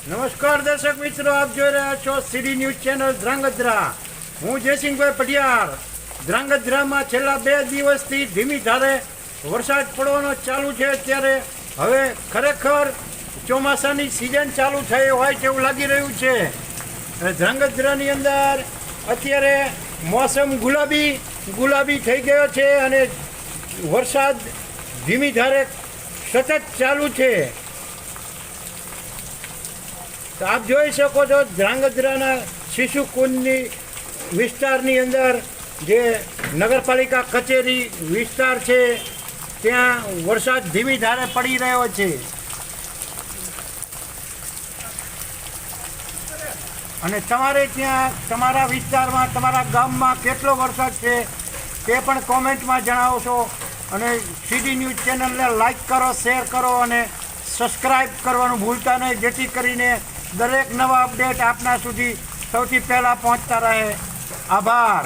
નમસ્કાર દર્શક મિત્રો, આપ જોઈ રહ્યા છો સીડી ન્યૂઝ ચેનલ ધ્રાંગધ્રા. હું જયસિંહભાઈ પઢિયાર. ધ્રાંગધ્રામાં છેલ્લા 2 દિવસથી ધીમી ધારે વરસાદ પડવાનો ચાલુ છે. ત્યારે હવે ખરેખર ચોમાસાની સિઝન ચાલુ થઈ હોય તેવું લાગી રહ્યું છે. ધ્રાંગધ્રાની અંદર અત્યારે મોસમ ગુલાબી થઈ ગયો છે અને વરસાદ ધીમી ધારે સતત ચાલુ છે. તો આપ જોઈ શકો છો ધ્રાંગધ્રાના શિશુકુંજની વિસ્તારની અંદર જે નગરપાલિકા કચેરી વિસ્તાર છે ત્યાં વરસાદ ધીમી ધારે પડી રહ્યો છે. અને તમારે ત્યાં તમારા વિસ્તારમાં તમારા ગામમાં કેટલો વરસાદ છે તે પણ કોમેન્ટમાં જણાવશો. અને સીડી ન્યૂઝ ચેનલને લાઈક કરો, શેર કરો અને સબસ્ક્રાઈબ કરવાનું ભૂલતા નહીં, જેથી કરીને દરેક નવા અપડેટ આપના સુધી સૌથી પહેલાં પહોંચતા રહે. આભાર.